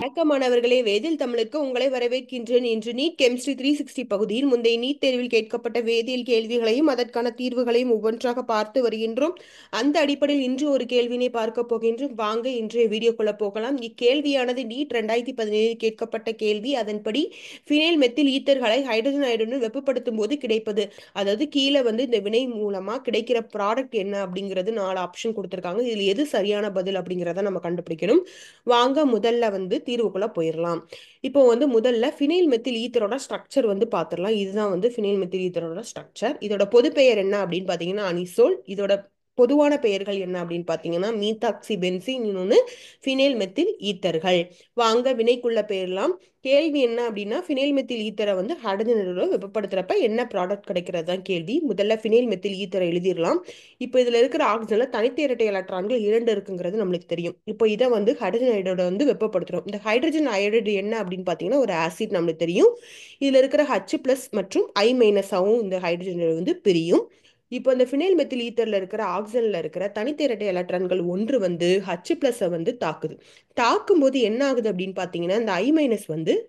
வணக்கம் மாணவர்களே, வேதியியல் தமிழுக்கு உங்களை வரவேற்கின்றேன். இன்று நீட் கெமிஸ்ட்ரி 360 பகுதியில் முந்தைய நீட் தேர்வில் கேட்கப்பட்ட வேதியியல் கேள்விகளையும் அதற்கான தீர்வுகளையும் ஒவ்வொன்றாக பார்த்து வருகின்றோம். அந்த அடிப்படையில் இன்று ஒரு கேள்வியினை பார்க்க போகின்றோம். வாங்க இன்றைய வீடியோக்குள்ள போகலாம். இக்கேள்வியானது நீட் 2017 கேட்கப்பட்ட கேள்வி. அதன்படி ஃபினைல் மெத்தில் ஈத்தர்களை ஹைட்ரஜன் அயனுடன் வெப்பப்படுத்தும் போது கிடைப்பது, அதாவது கீழே இந்த வினை மூலமா கிடைக்கிற ப்ராடக்ட் என்ன அப்படிங்கிறது 4 ஆப்ஷன் கொடுத்திருக்காங்க. இதுல எது சரியான பதில் அப்படிங்கிறத நம்ம கண்டுபிடிக்கணும். வாங்க முதல்ல தீர்வுக்குள்ள போயிடலாம். இப்போ முதல்ல ஃபினைல் மெத்தில் ஈத்தரோட ஸ்ட்ரக்சர் பார்த்துடலாம். இதுதான் ஃபினைல் மெத்தில் ஈத்தரோட ஸ்ட்ரக்சர். இதோட பொது பெயர் என்ன அப்படின்னு பார்த்தீங்கன்னா அனிசோல். இதோட பொதுவான பெயர்கள் என்ன அப்படின்னு பார்த்தீங்கன்னா மீத்தாக்சி பென்சீன், இன்னொன்று ஃபினைல் மெத்தில் ஈத்தர்கள். வாங்க வினைக்குள்ள பெயர்லாம். கேள்வி என்ன அப்படின்னா ஃபினைல் மெத்தில் ஈத்தரை ஹைட்ரஜனோட வெப்பப்படுத்துறப்ப என்ன ப்ராடக்ட் கிடைக்கிறது தான் கேள்வி. முதல்ல ஃபினைல் மெத்தில் ஈத்தரை எழுதிடலாம். இப்போ இதுல இருக்கிற ஆக்சிஜன்ல தனித்த இரட்டை எலக்ட்ரான்கள் 2 இருக்குங்கிறது நம்மளுக்கு தெரியும். இப்போ இதை ஹைட்ரஜன் அயோடைடு வெப்பப்படுத்துறோம். இந்த ஹைட்ரஜன் அயோடைடு என்ன அப்படின்னு பார்த்தீங்கன்னா ஒரு ஆசிட் நம்மளுக்கு தெரியும். இதுல இருக்கிற H+ மற்றும் I- ஆவும் இந்த ஹைட்ரஜன் பிரியும். இப்போ இந்த ஃபினைல் மெத்தில் ஈத்தர்ல இருக்கிற ஆக்சிஜன்ல இருக்கிற தனித்த இரட்டை எலக்ட்ரான்கள் ஒன்று H+-ஐ தாக்குது. தாக்கும் போது என்ன ஆகுது அப்படின்னு பார்த்தீங்கன்னா இந்த I-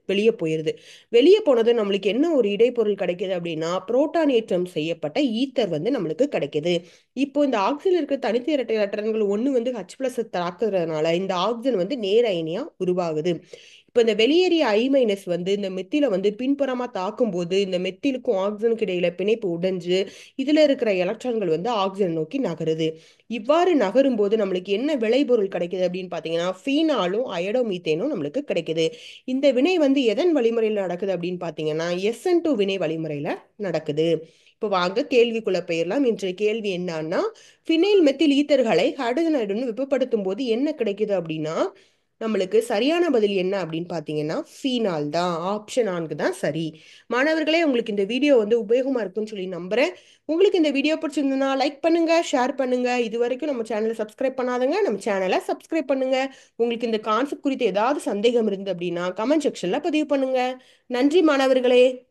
வெளியே போயிருது. வெளியே போனது நம்மளுக்கு என்ன ஒரு இடைப்பொருள் கிடைக்குது அப்படின்னா புரோட்டானேற்றம் செய்யப்பட்ட ஈத்தர் நம்மளுக்கு கிடைக்குது. இப்போ இந்த ஆக்சிஜன் இருக்கிற தனித்த இரட்டை எலக்ட்ரான்கள் ஒன்று H+ தாக்குறதுனால இந்த ஆக்சிஜன் நேர் அயனியா உருவாகுது. இப்போ இந்த வெளியேறிய I- இந்த மெத்தில பின்புறமா தாக்கும் போது இந்த மெத்திலுக்கும் ஆக்சிஜனுக்கு இடையில பிணைப்பு உடைஞ்சு இதுல இருக்கிற எலக்ட்ரான்கள் ஆக்சிஜன் நோக்கி நகருது. இவ்வாறு நகரும் போது நம்மளுக்கு என்ன விளைபொருள் கிடைக்குது அப்படின்னு பார்த்தீங்கன்னா ஃபீனாலும் அயோடோமீத்தேனும் நம்மளுக்கு கிடைக்குது. இந்த வினை எதன் வழிமுறையில் நடக்குது அப்படின்னு பார்த்தீங்கன்னா SN2 வினை வழிமுறையில நடக்குது. இப்போ வாங்க கேள்விக்குள்ள பெயரலாம். இன்றைய கேள்வி என்னன்னா ஃபினைல் மெத்தில் ஈத்தர்களை ஹைட்ரஜனுடன் வெப்பப்படுத்தும் போது என்ன கிடைக்குது அப்படின்னா நம்மளுக்கு சரியான பதில் என்ன அப்படின்னு பார்த்தீங்கன்னா ஃபீனால் தான். ஆப்ஷன் 4 தான் சரி. மாணவர்களே, உங்களுக்கு இந்த வீடியோ உபயோகமா இருக்குன்னு சொல்லி நம்புறேன். உங்களுக்கு இந்த வீடியோ பிடிச்சிருந்ததுன்னா லைக் பண்ணுங்க, ஷேர் பண்ணுங்க. இது வரைக்கும் நம்ம சேனலை சப்ஸ்கிரைப் பண்ணாதங்க நம்ம சேனலை சப்ஸ்கிரைப் பண்ணுங்க. உங்களுக்கு இந்த கான்செப்ட் குறித்து ஏதாவது சந்தேகம் இருந்து அப்படின்னா கமெண்ட் செக்ஷன்ல பதிவு பண்ணுங்க. நன்றி மாணவர்களே.